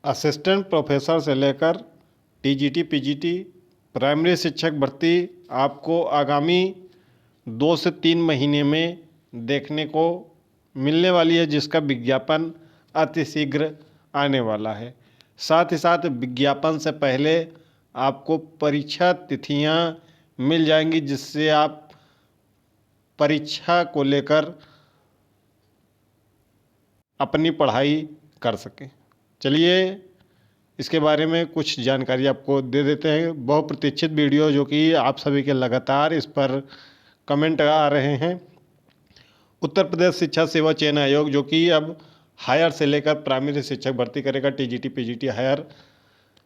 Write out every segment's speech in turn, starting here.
Assistant professor से लेकर TGT, PGT, primary शिक्षक भर्ती आपको आगामी 2 से 3 महीने में देखने को मिलने वाली है, जिसका विज्ञापन अतिशीघ्र आने वाला है। साथ ही साथ विज्ञापन से पहले आपको परीक्षा तिथियां मिल जाएंगी, जिससे आप परीक्षा को लेकर अपनी पढ़ाई कर सकें। चलिए इसके बारे में कुछ जानकारी आपको दे देते हैं। बहुप्रतीक्षित वीडियो जो कि आप सभी के लगातार इस पर कमेंट आ रहे हैं। उत्तर प्रदेश शिक्षा सेवा चयन आयोग जो कि अब हायर से लेकर प्राइमरी शिक्षक भर्ती करेगा, टीजीटी, पीजीटी, हायर।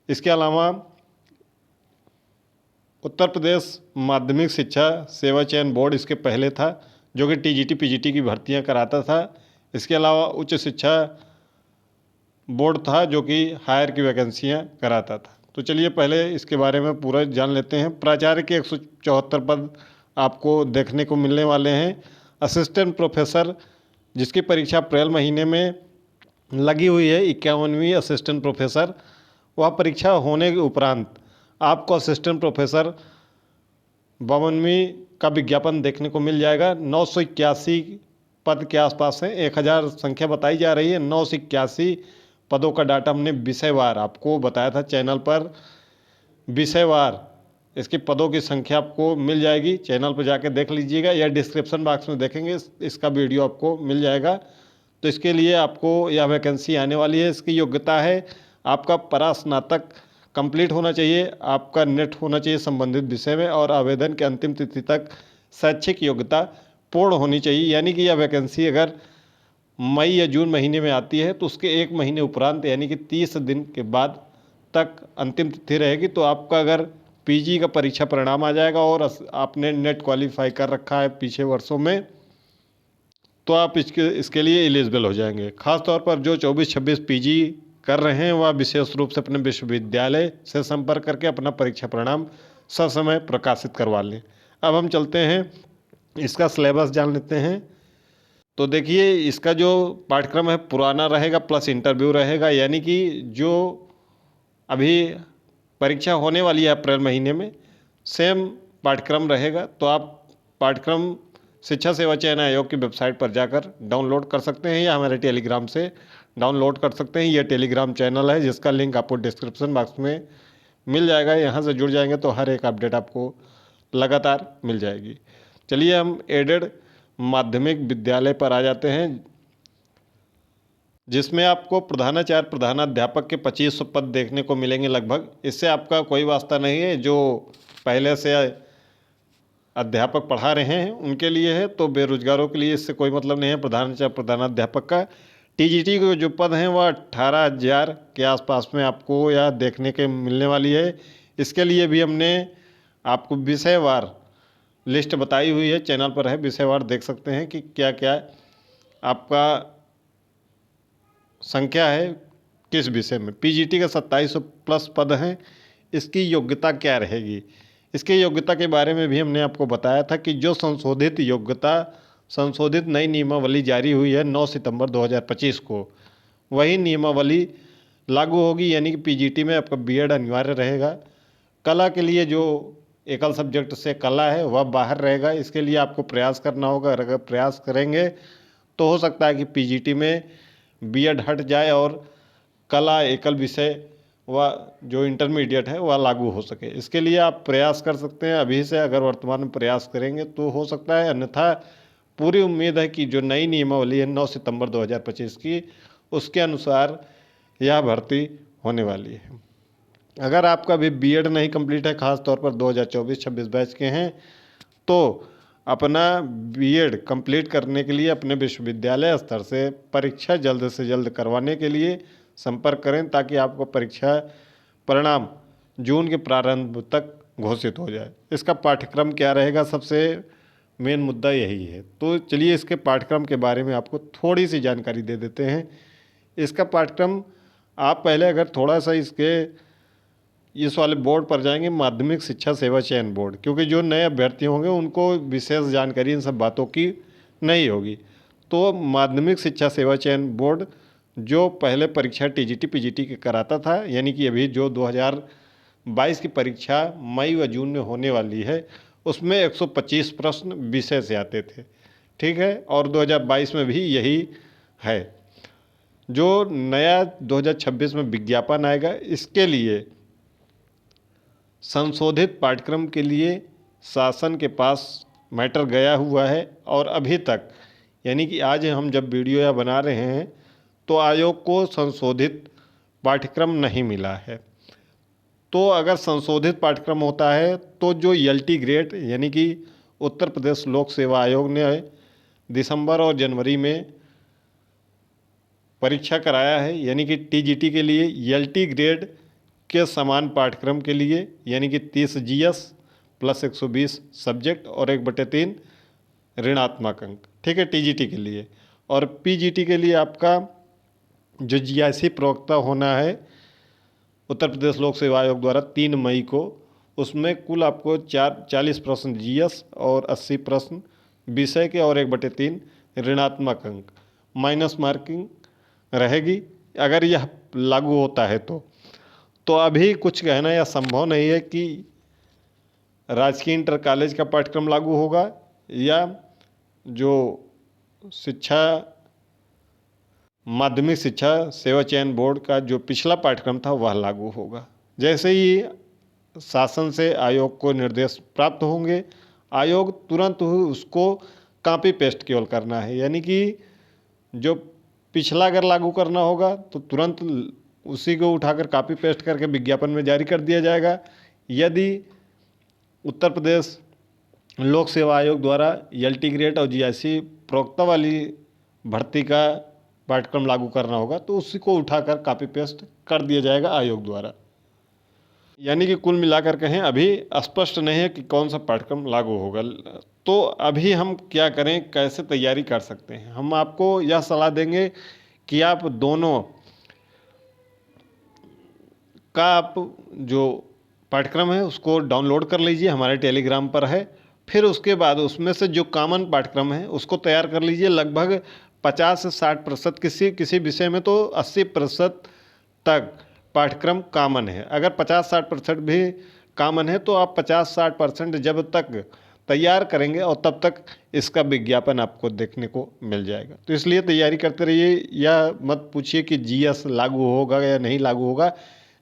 इसके अलावा उत्तर प्रदेश माध्यमिक शिक्षा सेवा चयन बोर्ड इसके पहले था, जो कि टीजीटी, पीजीटी की भर्तियां कराता था। इसके अलावा उच्च शिक्षा बोर्ड था, जो कि हायर की वैकेंसियां कराता था। तो चलिए पहले इसके बारे में पूरा जान लेते हैं। प्राचार्य के 174 पद आपको देखने को मिलने वाले हैं। असिस्टेंट प्रोफेसर जिसकी परीक्षा अप्रैल महीने में लगी हुई है, 51वीं असिस्टेंट प्रोफेसर, वह परीक्षा होने के उपरांत आपको असिस्टेंट प्रोफेसर 52वीं का विज्ञापन देखने को मिल जाएगा। 981 पद के आसपास हैं, 1000 संख्या बताई जा रही है। 981 पदों का डाटा हमने विषयवार आपको बताया था चैनल पर। विषयवार इसके पदों की संख्या आपको मिल जाएगी, चैनल पर जाकर देख लीजिएगा, या डिस्क्रिप्शन बॉक्स में देखेंगे इसका वीडियो आपको मिल जाएगा। तो इसके लिए आपको यह वैकेंसी आने वाली है। इसकी योग्यता है आपका परास्नातक कंप्लीट होना चाहिए, आपका नेट होना चाहिए संबंधित विषय में, और आवेदन के अंतिम तिथि तक शैक्षिक योग्यता पूर्ण होनी चाहिए। यानी कि यह वैकेंसी अगर मई या जून महीने में आती है तो उसके 1 महीने उपरांत यानी कि 30 दिन के बाद तक अंतिम तिथि रहेगी। तो आपका अगर पीजी का परीक्षा परिणाम आ जाएगा और आपने नेट क्वालिफाई कर रखा है पिछले वर्षों में, तो आप इसके लिए एलिजिबल हो जाएंगे। खास तौर पर जो 24-26 पीजी कर रहे हैं वह विशेष रूप से अपने विश्वविद्यालय से संपर्क करके अपना परीक्षा परिणाम ससमय प्रकाशित करवा लें। अब हम चलते हैं, इसका सिलेबस जान लेते हैं। तो देखिए इसका जो पाठ्यक्रम है पुराना रहेगा प्लस इंटरव्यू रहेगा, यानी कि जो अभी परीक्षा होने वाली है अप्रैल महीने में सेम पाठ्यक्रम रहेगा। तो आप पाठ्यक्रम शिक्षा सेवा चयन आयोग की वेबसाइट पर जाकर डाउनलोड कर सकते हैं, या हमारे टेलीग्राम से डाउनलोड कर सकते हैं। यह टेलीग्राम चैनल है जिसका लिंक आपको डिस्क्रिप्शन बॉक्स में मिल जाएगा। यहाँ से जुड़ जाएंगे तो हर एक अपडेट आपको लगातार मिल जाएगी। चलिए हम एडेड माध्यमिक विद्यालय पर आ जाते हैं, जिसमें आपको प्रधानाचार्य प्रधानाध्यापक के 2500 पद देखने को मिलेंगे लगभग। इससे आपका कोई वास्ता नहीं है, जो पहले से अध्यापक पढ़ा रहे हैं उनके लिए है, तो बेरोजगारों के लिए इससे कोई मतलब नहीं है प्रधानाचार्य प्रधानाध्यापक का। टीजीटी के जो पद हैं वह 18,000 के आसपास में आपको यह देखने के मिलने वाली है। इसके लिए भी हमने आपको विषयवार लिस्ट बताई हुई है, चैनल पर है, विषयवार देख सकते हैं कि क्या क्या आपका संख्या है किस विषय में। पीजीटी का 2700 प्लस पद हैं। इसकी योग्यता क्या रहेगी, इसकी योग्यता के बारे में भी हमने आपको बताया था कि जो संशोधित नई नियमावली जारी हुई है 9 सितंबर 2025 को, वही नियमावली लागू होगी। यानी कि पीजीटी में आपका बीएड अनिवार्य रहेगा। कला के लिए जो एकल सब्जेक्ट से कला है वह बाहर रहेगा। इसके लिए आपको प्रयास करना होगा। अगर प्रयास करेंगे तो हो सकता है कि पीजीटी में बीएड हट जाए और कला एकल विषय वह जो इंटरमीडिएट है वह लागू हो सके। इसके लिए आप प्रयास कर सकते हैं अभी से, अगर वर्तमान में प्रयास करेंगे तो हो सकता है। अन्यथा पूरी उम्मीद है कि जो नई नियमावली है 9 सितंबर 2025 की, उसके अनुसार यह भर्ती होने वाली है। अगर आपका भी बीएड नहीं कंप्लीट है, खास तौर पर 2024-26 बैच के हैं, तो अपना बीएड कंप्लीट करने के लिए अपने विश्वविद्यालय स्तर से परीक्षा जल्द से जल्द करवाने के लिए संपर्क करें, ताकि आपको परीक्षा परिणाम जून के प्रारंभ तक घोषित हो जाए। इसका पाठ्यक्रम क्या रहेगा, सबसे मेन मुद्दा यही है। तो चलिए इसके पाठ्यक्रम के बारे में आपको थोड़ी सी जानकारी दे देते हैं। इसका पाठ्यक्रम आप पहले अगर थोड़ा सा इस वाले बोर्ड पर जाएंगे, माध्यमिक शिक्षा सेवा चयन बोर्ड, क्योंकि जो नए अभ्यर्थी होंगे उनको विशेष जानकारी इन सब बातों की नहीं होगी। तो माध्यमिक शिक्षा सेवा चयन बोर्ड जो पहले परीक्षा टीजीटी पीजीटी के कराता था, यानी कि अभी जो 2022 की परीक्षा मई व जून में होने वाली है, उसमें 125 प्रश्न विषय से आते थे। ठीक है, और 2022 में भी यही है। जो नया 2026 में विज्ञापन आएगा, इसके लिए संशोधित पाठ्यक्रम के लिए शासन के पास मैटर गया हुआ है, और अभी तक, यानी कि आज हम जब वीडियो या बना रहे हैं तो आयोग को संशोधित पाठ्यक्रम नहीं मिला है। तो अगर संशोधित पाठ्यक्रम होता है तो जो एलटी ग्रेड यानी कि उत्तर प्रदेश लोक सेवा आयोग ने दिसंबर और जनवरी में परीक्षा कराया है, यानी कि टीजीटी के लिए एलटी ग्रेड के समान पाठ्यक्रम के लिए, यानी कि 30 जीएस प्लस 120 सब्जेक्ट और 1/3 ऋणात्मक अंक। ठीक है, टीजीटी के लिए। और पीजीटी के लिए आपका जो जीआईसी प्रवक्ता होना है उत्तर प्रदेश लोक सेवा आयोग द्वारा 3 मई को, उसमें कुल आपको 40 प्रश्न जीएस और 80 प्रश्न विषय के और 1/3 ऋणात्मक अंक माइनस मार्किंग रहेगी, अगर यह लागू होता है तो अभी कुछ कहना यह संभव नहीं है कि राजकीय इंटर कॉलेज का पाठ्यक्रम लागू होगा या जो माध्यमिक शिक्षा सेवा चयन बोर्ड का जो पिछला पाठ्यक्रम था वह लागू होगा। जैसे ही शासन से आयोग को निर्देश प्राप्त होंगे, आयोग तुरंत उसको कॉपी पेस्ट केवल करना है, यानी कि जो पिछला अगर लागू करना होगा तो तुरंत उसी को उठाकर कॉपी पेस्ट करके विज्ञापन में जारी कर दिया जाएगा। यदि उत्तर प्रदेश लोक सेवा आयोग द्वारा एलटी ग्रेड और जीआईसी प्रवक्ता वाली भर्ती का पाठ्यक्रम लागू करना होगा तो उसी को उठाकर कॉपी पेस्ट कर दिया जाएगा आयोग द्वारा। यानी कि कुल मिलाकर कहें अभी स्पष्ट नहीं है कि कौन सा पाठ्यक्रम लागू होगा। तो अभी हम क्या करें, कैसे तैयारी कर सकते हैं? हम आपको यह सलाह देंगे कि आप दोनों का आप जो पाठ्यक्रम है उसको डाउनलोड कर लीजिए, हमारे टेलीग्राम पर है। फिर उसके बाद उसमें से जो कॉमन पाठ्यक्रम है उसको तैयार कर लीजिए। लगभग 50 से 60%, किसी विषय में तो 80% तक पाठ्यक्रम कॉमन है। अगर 50-60% भी कॉमन है तो आप 50-60% जब तक तैयार करेंगे और तब तक इसका विज्ञापन आपको देखने को मिल जाएगा। तो इसलिए तैयारी करते रहिए, या मत पूछिए कि जीएस लागू होगा या नहीं लागू होगा।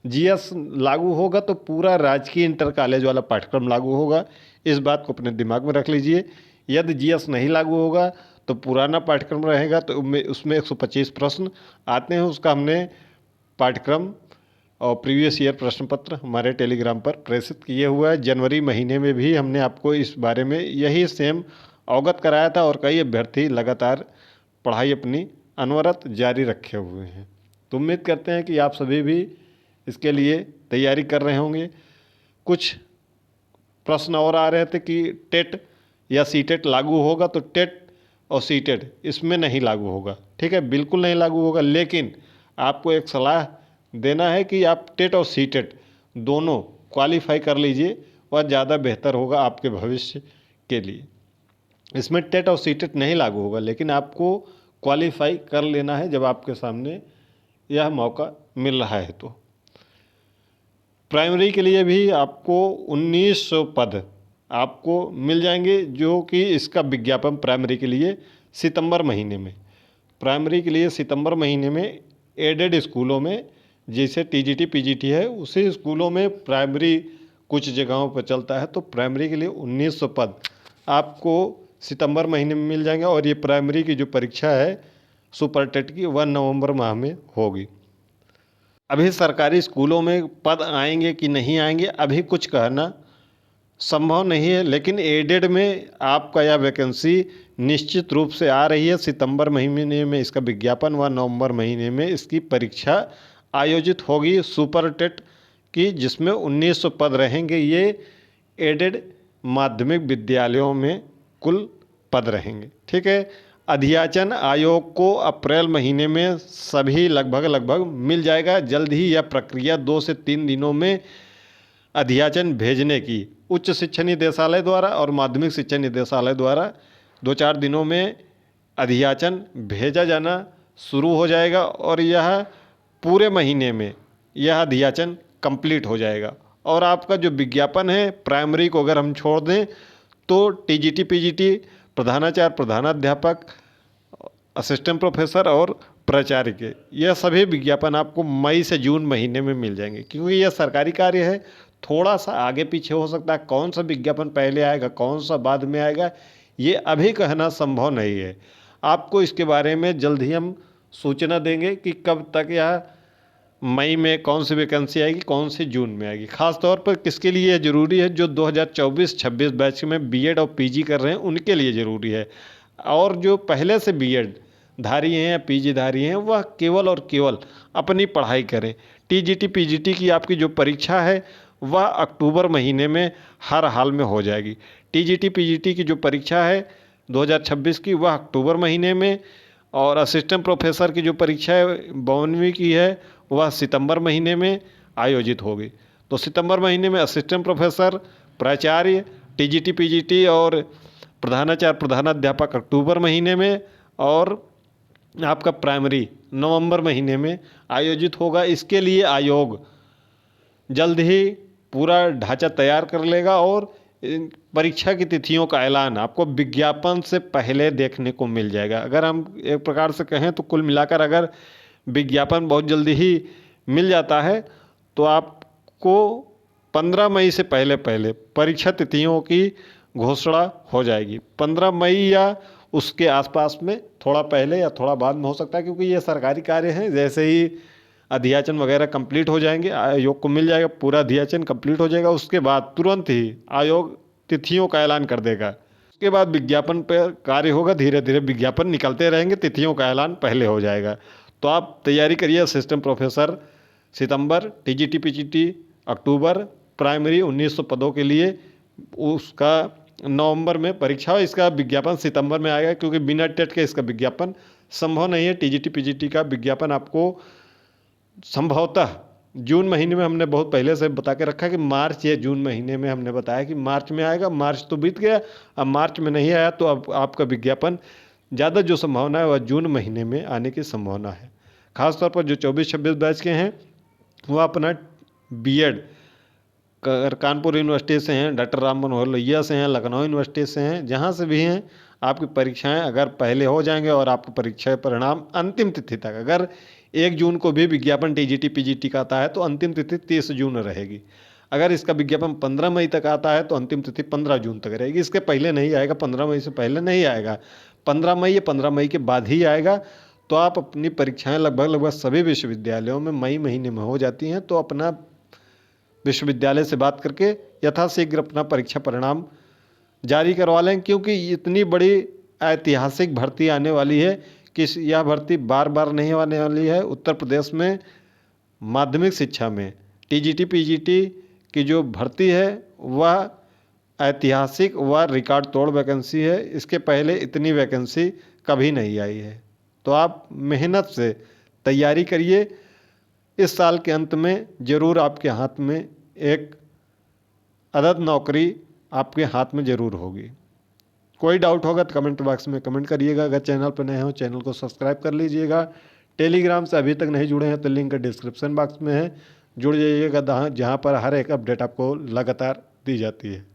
जीएस लागू होगा तो पूरा राजकीय इंटर कॉलेज वाला पाठ्यक्रम लागू होगा, इस बात को अपने दिमाग में रख लीजिए। यदि जीएस नहीं लागू होगा तो पुराना पाठ्यक्रम रहेगा, तो उसमें 125 प्रश्न आते हैं। उसका हमने पाठ्यक्रम और प्रीवियस ईयर प्रश्न पत्र हमारे टेलीग्राम पर प्रेषित किए हुआ है। जनवरी महीने में भी हमने आपको इस बारे में यही सेम अवगत कराया था, और कई अभ्यर्थी लगातार पढ़ाई अपनी अनवरत जारी रखे हुए हैं। तो उम्मीद करते हैं कि आप सभी भी इसके लिए तैयारी कर रहे होंगे। कुछ प्रश्न और आ रहे थे कि टेट या सीटेट लागू होगा, तो टेट और सीटेट इसमें नहीं लागू होगा। ठीक है, बिल्कुल नहीं लागू होगा, लेकिन आपको एक सलाह देना है कि आप टेट और सीटेट दोनों क्वालिफाई कर लीजिए, वह ज़्यादा बेहतर होगा आपके भविष्य के लिए। इसमें टेट और सीटेट नहीं लागू होगा, लेकिन आपको क्वालिफाई कर लेना है जब आपके सामने यह मौका मिल रहा है। तो प्राइमरी के लिए भी आपको 1900 पद आपको मिल जाएंगे, जो कि इसका विज्ञापन प्राइमरी के लिए सितंबर महीने में, प्राइमरी के लिए सितंबर महीने में एडेड स्कूलों में, जैसे टीजीटी पीजीटी है उसी स्कूलों में प्राइमरी कुछ जगहों पर चलता है, तो प्राइमरी के लिए 1900 पद आपको सितंबर महीने में मिल जाएंगे। और ये प्राइमरी की जो परीक्षा है सुपर टेट की, वह नवंबर माह में होगी। अभी सरकारी स्कूलों में पद आएंगे कि नहीं आएंगे अभी कुछ कहना संभव नहीं है, लेकिन एडेड में आपका यह वैकेंसी निश्चित रूप से आ रही है। सितंबर महीने में इसका विज्ञापन व नवंबर महीने में इसकी परीक्षा आयोजित होगी सुपर टेट की, जिसमें 1900 पद रहेंगे। ये एडेड माध्यमिक विद्यालयों में कुल पद रहेंगे। ठीक है, अध्याचन आयोग को अप्रैल महीने में सभी लगभग मिल जाएगा। जल्द ही यह प्रक्रिया 2 से 3 दिनों में अध्याचन भेजने की उच्च शिक्षा निदेशालय द्वारा और माध्यमिक शिक्षा निदेशालय द्वारा 2-4 दिनों में अध्याचन भेजा जाना शुरू हो जाएगा और यह पूरे महीने में यह अध्याचन कंप्लीट हो जाएगा। और आपका जो विज्ञापन है प्राइमरी को अगर हम छोड़ दें तो टीजीटी पीजीटी, प्रधानाचार्य, प्रधानाध्यापक, असिस्टेंट प्रोफेसर और प्राचार्य के यह सभी विज्ञापन आपको मई से जून महीने में मिल जाएंगे। क्योंकि यह सरकारी कार्य है, थोड़ा सा आगे पीछे हो सकता है, कौन सा विज्ञापन पहले आएगा कौन सा बाद में आएगा ये अभी कहना संभव नहीं है। आपको इसके बारे में जल्द ही हम सूचना देंगे कि कब तक यह मई में कौन सी वैकेंसी आएगी, कौन सी जून में आएगी। खास तौर पर किसके लिए ज़रूरी है, जो 2024-26 बैच में बीएड और पीजी कर रहे हैं उनके लिए ज़रूरी है। और जो पहले से बीएड धारी हैं या पीजी धारी हैं वह केवल और केवल अपनी पढ़ाई करें। टीजीटी पीजीटी की आपकी जो परीक्षा है वह अक्टूबर महीने में हर हाल में हो जाएगी। टीजीटी पीजीटी की जो परीक्षा है 2026 की वह अक्टूबर महीने में, और असिस्टेंट प्रोफेसर की जो परीक्षा है 52वीं की है वह सितंबर महीने में आयोजित होगी। तो सितंबर महीने में असिस्टेंट प्रोफेसर, प्राचार्य, टीजीटी पीजीटी और प्रधानाचार्य, प्रधानाध्यापक अक्टूबर महीने में, और आपका प्राइमरी नवंबर महीने में आयोजित होगा। इसके लिए आयोग जल्द ही पूरा ढांचा तैयार कर लेगा और परीक्षा की तिथियों का ऐलान आपको विज्ञापन से पहले देखने को मिल जाएगा। अगर हम एक प्रकार से कहें तो कुल मिलाकर अगर विज्ञापन बहुत जल्दी ही मिल जाता है तो आपको 15 मई से पहले पहले परीक्षा तिथियों की घोषणा हो जाएगी। 15 मई या उसके आसपास में, थोड़ा पहले या थोड़ा बाद में हो सकता है, क्योंकि ये सरकारी कार्य हैं। जैसे ही अध्याचन वगैरह कंप्लीट हो जाएंगे आयोग को मिल जाएगा, पूरा अध्याचन कंप्लीट हो जाएगा, उसके बाद तुरंत ही आयोग तिथियों का ऐलान कर देगा। उसके बाद विज्ञापन पर कार्य होगा, धीरे धीरे विज्ञापन निकलते रहेंगे, तिथियों का ऐलान पहले हो जाएगा। तो आप तैयारी करिए। असिस्टेंट प्रोफेसर सितंबर, टीजीटी पीजीटी अक्टूबर, प्राइमरी 1900 पदों के लिए उसका नवंबर में परीक्षा हो। इसका विज्ञापन सितंबर में आएगा क्योंकि बिना टेट के इसका विज्ञापन संभव नहीं है। टीजीटी पीजीटी का विज्ञापन आपको संभवतः जून महीने में, हमने बहुत पहले से बता के रखा है कि मार्च या जून महीने में हमने बताया कि मार्च में आएगा। मार्च तो बीत गया, अब मार्च में नहीं आया तो अब आपका विज्ञापन ज़्यादा जो संभावना है वह जून महीने में आने की संभावना है। खासतौर पर जो 24-26 बैच के हैं वह अपना बीएड कानपुर यूनिवर्सिटी से हैं, डॉक्टर राम मनोहर लोहिया से हैं, लखनऊ यूनिवर्सिटी से हैं, जहाँ से भी हैं आपकी परीक्षाएं अगर पहले हो जाएंगे और आपका परीक्षा परिणाम अंतिम तिथि तक, अगर 1 जून को भी विज्ञापन टीजीटी पीजीटी का आता है तो अंतिम तिथि 30 जून रहेगी। अगर इसका विज्ञापन 15 मई तक आता है तो अंतिम तिथि 15 जून तक रहेगी। इसके पहले नहीं आएगा, 15 मई से पहले नहीं आएगा, 15 मई या 15 मई के बाद ही आएगा। तो आप अपनी परीक्षाएं लगभग सभी विश्वविद्यालयों में मई महीने में हो जाती हैं। तो अपना विश्वविद्यालय से बात करके यथाशीघ्र अपना परीक्षा परिणाम जारी करवा लें, क्योंकि इतनी बड़ी ऐतिहासिक भर्ती आने वाली है कि यह भर्ती बार बार नहीं आने वाली है। उत्तर प्रदेश में माध्यमिक शिक्षा में टीजीटी पीजीटी की जो भर्ती है वह ऐतिहासिक व रिकॉर्ड तोड़ वैकेंसी है। इसके पहले इतनी वैकेंसी कभी नहीं आई है। तो आप मेहनत से तैयारी करिए। इस साल के अंत में ज़रूर आपके हाथ में एक अदद नौकरी आपके हाथ में ज़रूर होगी। कोई डाउट होगा तो कमेंट बॉक्स में कमेंट करिएगा। अगर चैनल पर नए हो चैनल को सब्सक्राइब कर लीजिएगा। टेलीग्राम से अभी तक नहीं जुड़े हैं तो लिंक डिस्क्रिप्शन बॉक्स में है, जुड़ जाइएगा, जहाँ पर हर एक अपडेट आपको लगातार दी जाती है।